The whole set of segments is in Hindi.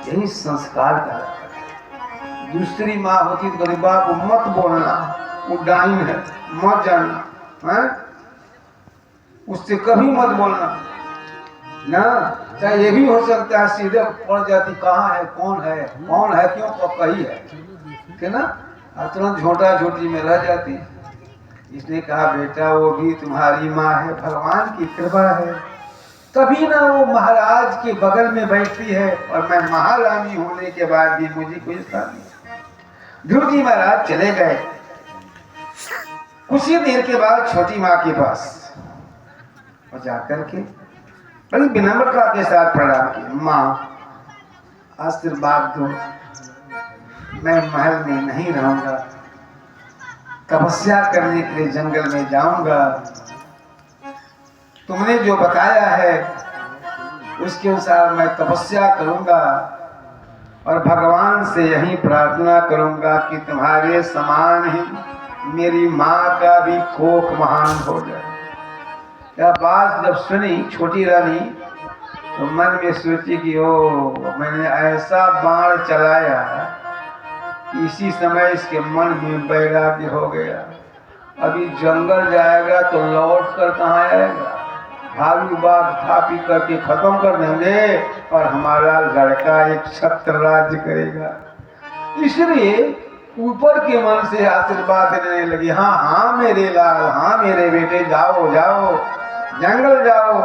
यही संस्कार का है। दूसरी माँ होती तो कहती बाप मत बोलना, वो डाइन है, मत जानना है, उससे कभी मत बोलना ना। चाहे ये भी हो सकता है सीधे पड़ जाती कहाँ है, कौन है क्यों कही है ना, और तुरंत झोटा झोटी में रह जाती। इसने कहा बेटा वो भी तुम्हारी माँ है, भगवान की कृपा है, तभी ना वो महाराज के बगल में बैठती है, और मैं महारानी होने के बाद भी मुझे कोई स्थान नहीं। ध्रुव जी महाराज चले गए। कुछ ही देर के बाद छोटी माँ के पास और जाकर के बड़ी विनम्रता के साथ प्रणाम किया, माँ आशीर्वाद दो, मैं महल में नहीं रहूंगा, तपस्या करने के लिए जंगल में जाऊंगा, तुमने जो बताया है उसके अनुसार मैं तपस्या करूंगा और भगवान से यही प्रार्थना करूंगा कि तुम्हारे समान ही मेरी माँ का भी कोख महान हो जाए। यह बात जब सुनी छोटी रानी तो मन में सोची कि ओ मैंने ऐसा बाण चलाया इसी समय इसके मन में वैराग्य हो गया, अभी जंगल जाएगा तो लौट कर कहाँ आएगा, भालू बाघ खा पी करके खत्म कर देंगे और हमारा लड़का एक छत्र राज्य करेगा। इसलिए ऊपर के मन से आशीर्वाद देने लगी, हाँ हाँ मेरे लाल, हाँ मेरे बेटे, जाओ जाओ जंगल जाओ,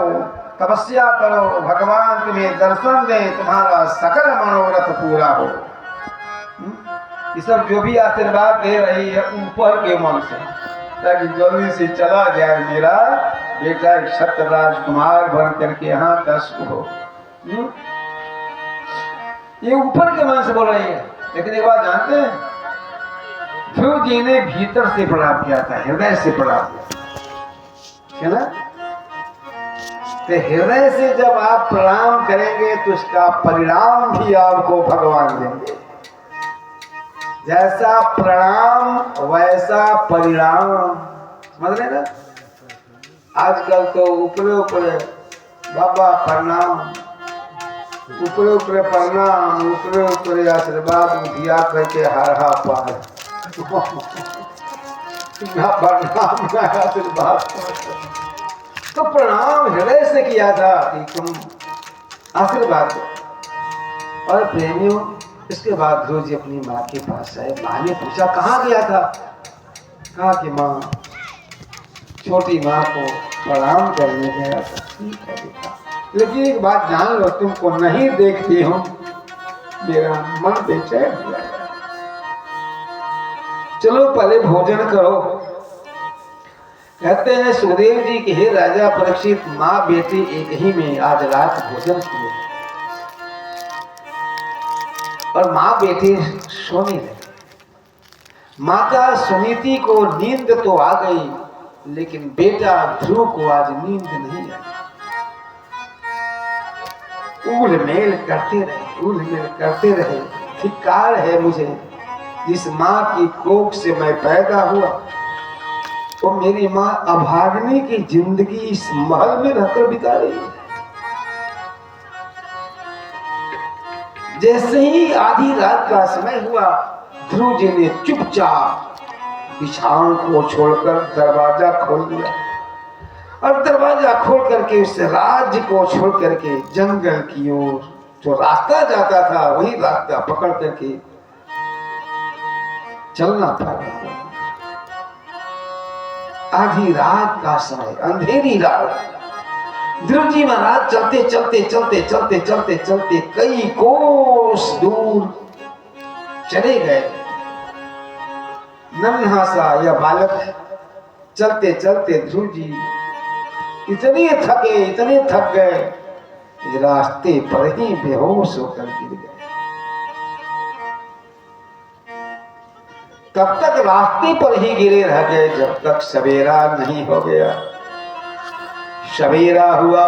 तपस्या करो, भगवान तुम्हें दर्शन दे, तुम्हारा सकल मनोरथ पूरा हो। ये सब जो भी आशीर्वाद दे रही है ऊपर के मन से, ताकि जल्दी से चला जाए मेरा बेटा एक छत्र राजकुमार बन करके यहाँ दस्त हो। ये ऊपर के मन से बोल रही है। लेकिन एक बात जानते हैं, ध्रुव जी ने भीतर से प्रणाम किया था, हृदय से प्रणाम किया है ना। तो हृदय से जब आप प्रणाम करेंगे तो उसका परिणाम भी आपको भगवान देंगे। जैसा प्रणाम वैसा परिणाम, समझ रहे ना। आजकल तो ऊपरे ऊपरे बाबा प्रणाम, ऊपरे ऊपरे प्रणाम, ऊपरे ऊपरे आशीर्वाद दिया करके हर हा पार ना प्रणाम ना आशीर्वाद। तो प्रणाम हृदय से किया था कि तुम आशीर्वाद दो। और प्रेमियों, इसके बाद ध्रुव जी अपनी माँ के पास आए। माँ ने पूछा कहाँ गया था, कहा कि माँ छोटी माँ को प्रणाम करने गया था। ठीक है बेटा, लेकिन एक बात जान लो, तुमको नहीं देखती हूँ मेरा मन बेचैन हो जाएगा, चलो पहले भोजन करो। कहते हैं सुखदेव जी के हे राजा परीक्षित, माँ बेटी एक ही में आज रात भोजन किए और माँ बेटी सोने लगे। माता सुनीति को नींद तो आ गई, लेकिन बेटा ध्रुव को आज नींद नहीं आई। उलमेल करते रहे। धिक्कार है मुझे, जिस माँ की कोख से मैं पैदा हुआ तो मेरी माँ अभागनी की जिंदगी इस महल में रहकर बिता रही है। जैसे ही आधी रात का समय हुआ, ध्रुव जी ने चुपचाप बिछावन को छोड़कर दरवाजा खोल दिया और दरवाजा खोल करके उस राज्य को छोड़ करके जंगल की ओर जो रास्ता जाता था वही रास्ता पकड़ करके चलना पड़ा। आधी रात का समय, अंधेरी रात, ध्रुव जी महाराज चलते चलते चलते चलते चलते चलते कई कोस दूर चले गए। नन्हा सा यह बालक चलते चलते ध्रुव जी इतने थक गए कि रास्ते पर ही बेहोश होकर गिर गए। तब तक रास्ते पर ही गिरे रह गए जब तक सवेरा नहीं हो गया। सवेरा हुआ,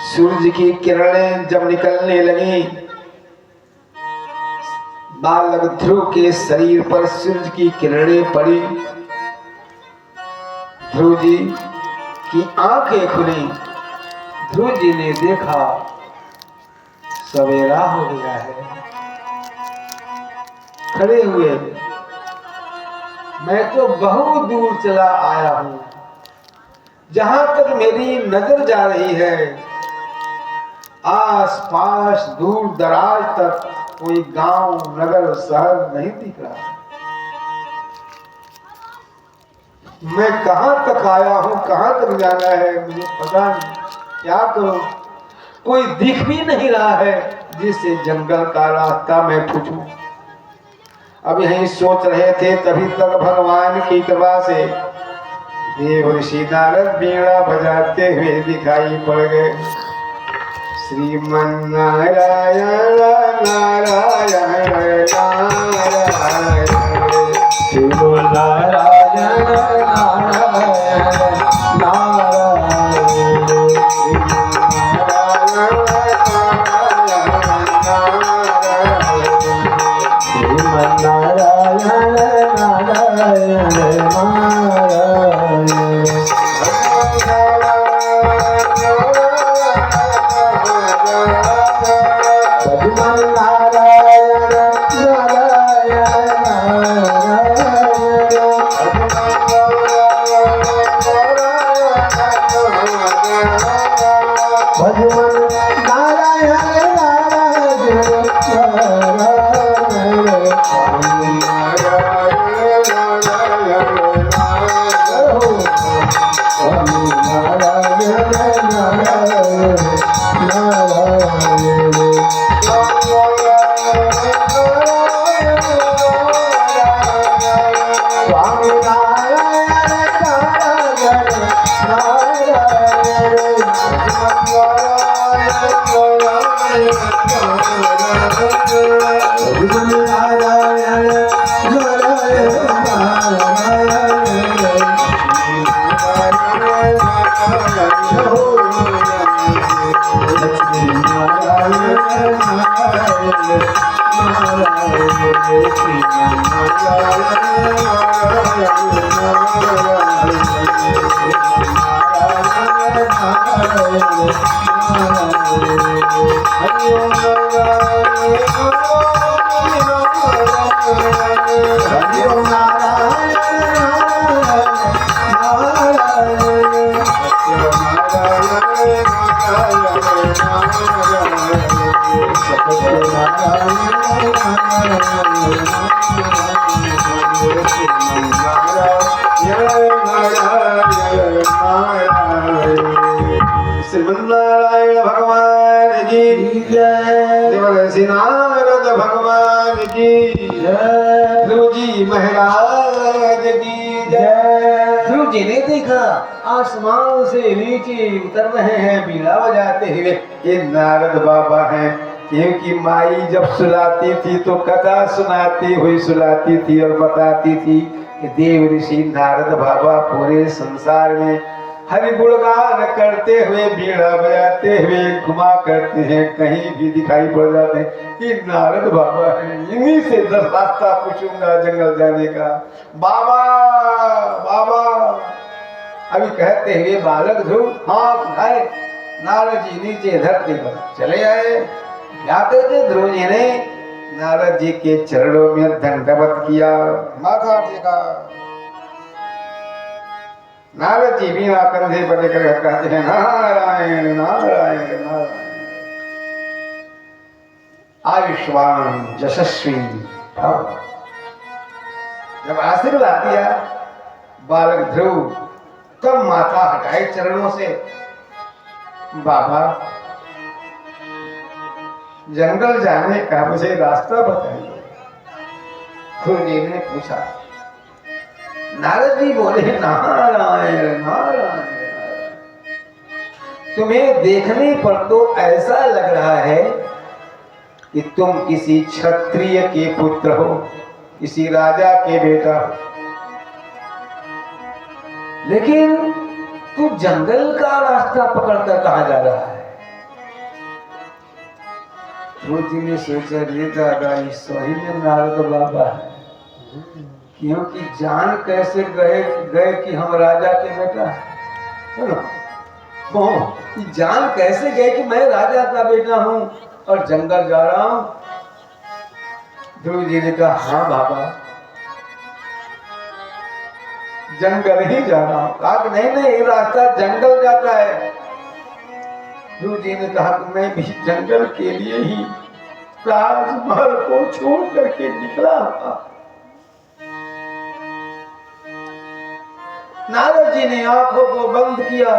सूरज की किरणें जब निकलने लगी, बालक ध्रुव के शरीर पर सूरज की किरणें पड़ी। ध्रुव जी की आंखें खुली। ध्रुव जी ने देखा सवेरा हो गया है। खड़े हुए मैं तो बहुत दूर चला आया हूं। जहां तक मेरी नजर जा रही है, आस पास दूर दराज तक कोई गांव, नगर, शहर नहीं दिख रहा। मैं कहां तक आया हूं, कहां तक जाना है मुझे पता नहीं। क्या करूं? कोई दिख भी नहीं रहा है जिससे जंगल का रास्ता मैं पूछूं। अब यही सोच रहे थे, तभी तक भगवान की कृपा से देव ऋषि नारद बीड़ा बजाते हुए दिखाई पड़ गए। श्रीमन नारायण नारायण नारायण, श्रीमन नारायण नारायण नारायण, श्रीमन नारायण नारायण श्रीमन्नारायण भगवान की जय, देवर्षि नारद भगवान की जय, ध्रुव जी महाराज की जय। ध्रुव जी ने देखा आसमान से नीचे उतर रहे हैं बीड़ा बजाते हुए, ये नारद बाबा हैं। क्योंकि माई जब सुलाती थी तो कथा सुनाती हुई सुलाती थी और बताती थी कि देव ऋषि नारद बाबा पूरे संसार में हरि गुणगान करते हुए, बीड़ा बजाते हुए घुमा करते हैं, कहीं भी दिखाई पड़ जाते हैं। ये नारद बाबा हैं, इन्हीं से 10 रास्ता पूछूंगा जंगल जाने का। बाबा बाबा अभी कहते हुए बालक ध्रुव हाथ उठाए, नारद जी नीचे धरती पर चले आए। जाते थे ध्रुव जी ने नारद जी के चरणों में दंडवत किया, माथा टेका। नारद जी भी कंधे पर लेकर कहते हैं नारायण नारायण नारायण, आयुष्मान यशस्वी। जब आशीर्वाद दिया बालक ध्रुव, तब माथा हटाए चरणों से। बाबा जंगल जाने का मुझे रास्ता बताइए। ध्रुव जी ने पूछा। नारद जी बोले नारायण नारायण, तुम्हें देखने पर तो ऐसा लग रहा है कि तुम किसी क्षत्रिय के पुत्र हो, किसी राजा के बेटा हो, लेकिन तू जंगल का रास्ता पकड़कर कहां जा रहा है? ध्रुव जी ने सोचा, ये दादा इस सही में नारद बाबा है, क्योंकि जान कैसे गए कि हम राजा के बेटा हैं। जान कैसे गए कि मैं राजा का बेटा हूं और जंगल जा रहा हूं। ध्रुव जी ने कहा हाँ बाबा, जंगल ही जा रहा हूं। कहा कि नहीं नहीं, ये रास्ता जंगल जाता है। ध्रुव जी ने कहा कि मैं भी जंगल के लिए ही राजमहल को छोड़ करके निकला था। नारद जी ने आंखों को बंद किया,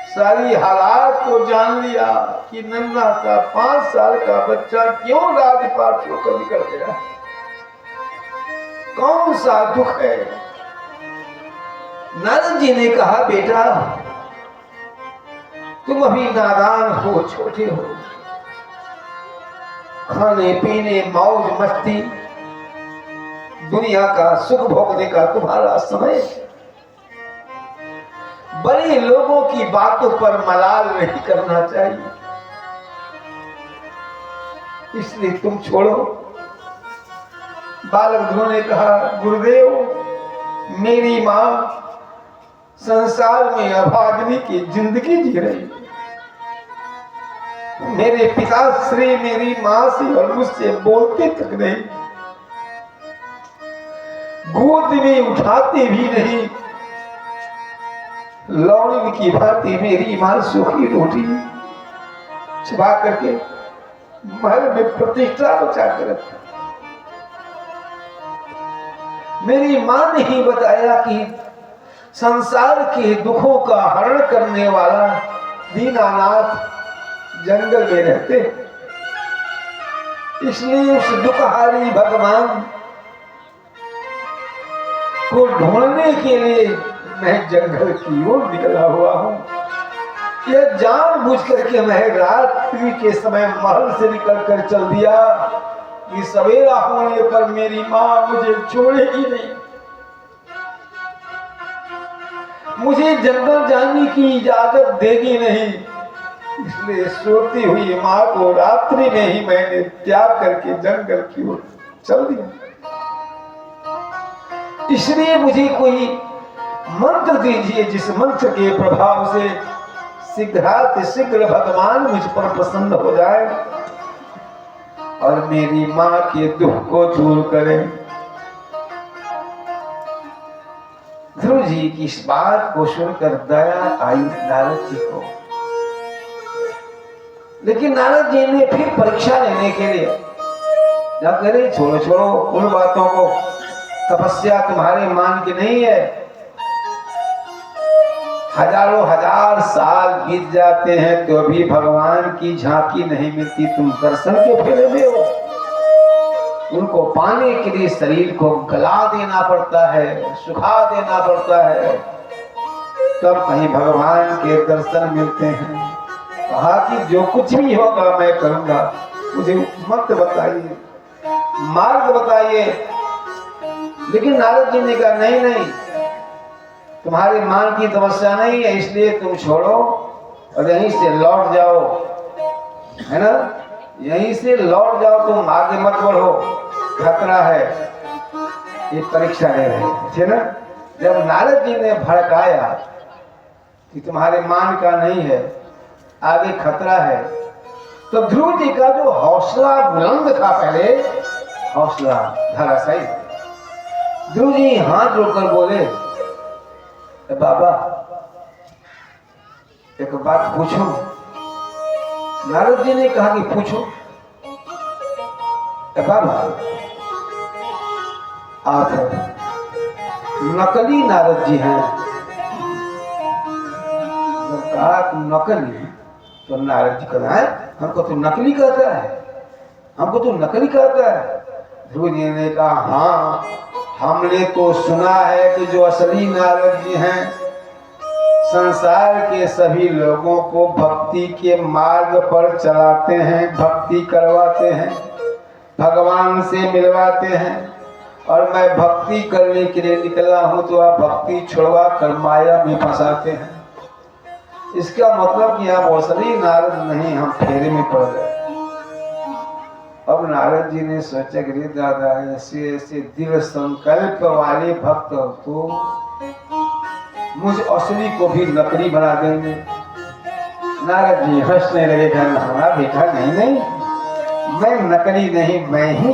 सारी हालात को जान लिया कि नन्हा सा 5 साल का बच्चा क्यों राजपाट होकर निकल गया, कौन सा दुख है। नारद जी ने कहा बेटा, तुम अभी नादान हो, छोटे हो, खाने पीने मौज मस्ती दुनिया का सुख भोगने का तुम्हारा समय, बड़े लोगों की बातों पर मलाल नहीं करना चाहिए, इसलिए तुम छोड़ो। बालक ध्रुव ने कहा गुरुदेव, मेरी मां संसार में अभाग्नि की जिंदगी जी रही, मेरे पिता श्री मेरी मां से और मुझसे बोलते तक नहीं, गोद में उठाते भी नहीं, लौड़ी की भांति मेरी मां सूखी रोटी छिपा करके महल में प्रतिष्ठा बचा कर रखा। मेरी मां ने ही बताया कि संसार के दुखों का हरण करने वाला दीनानाथ जंगल में रहते, इसलिए उस दुखहारी भगवान को ढूंढने के लिए मैं जंगल की ओर निकला हुआ हूं। यह जानबूझ करके मैं रात्रि के समय महल से निकलकर चल दिया कि सवेरा होने पर मेरी मां मुझे छोड़ेगी नहीं, मुझे जंगल जाने की इजाजत देगी नहीं, इसलिए सोती हुई मां को रात्रि में ही मैंने त्याग करके जंगल की ओर चल दिया। इसलिए मुझे कोई मंत्र दीजिए जिस मंत्र के प्रभाव से शीघ्र भगवान मुझ पर प्रसन्न हो जाए और मेरी मां के दुख को दूर करे। ध्रुव जी की इस बात को सुनकर दया आई नारद जी को, लेकिन नारद जी ने फिर परीक्षा लेने के लिए जब करे छोड़ो छोड़ो उन बातों को, तपस्या तुम्हारे मान की नहीं है, हजारों हजार साल बीत जाते हैं तो भी भगवान की झांकी नहीं मिलती, तुम दर्शन के फेरे में हो। उनको पाने के लिए शरीर को गला देना पड़ता है, सुखा देना पड़ता है, तब कहीं भगवान के दर्शन मिलते हैं। कहा कि जो कुछ भी होगा मैं करूंगा, मुझे मत बताइए, मार्ग बताइए। लेकिन नारद जी ने कहा नहीं नहीं, तुम्हारे मान की तपस्या नहीं है, इसलिए तुम छोड़ो और यहीं से लौट जाओ, है ना, यहीं से लौट जाओ, तुम आगे मत बढ़ो, खतरा है। ये परीक्षा ले रहे थे ना। जब नारद जी ने भड़काया कि तुम्हारे मान का नहीं है, आगे खतरा है, तो ध्रुव जी का जो हौसला बुलंद था, पहले हौसला धराशायी। ध्रुव जी हाथ जोड़कर बोले बाबा एक बात पूछूं। नारद जी ने कहा कि पूछो। बाबा आप नकली नारद जी हैं। जब कहा नकली, तो नारद जी कहना है हमको तो नकली कहता है, हमको तो नकली कहता है। ध्रुव जी ने कहा हाँ, हमने तो सुना है कि जो असली नारद जी हैं संसार के सभी लोगों को भक्ति के मार्ग पर चलाते हैं, भक्ति करवाते हैं, भगवान से मिलवाते हैं, और मैं भक्ति करने के लिए निकला हूं तो आप भक्ति छुड़वा कर माया में फंसाते हैं। इसका मतलब कि आप असली नारद नहीं, हम फेरे में पड़ गए। अब नारद जी ने सोचा कि दादा ऐसे ऐसे दृढ़ संकल्प वाले भक्त तो मुझ असली को भी नकली बना देंगे। नारद जी हंसने लगे, हमारा बेटा नहीं नहीं, मैं नकली नहीं, मैं ही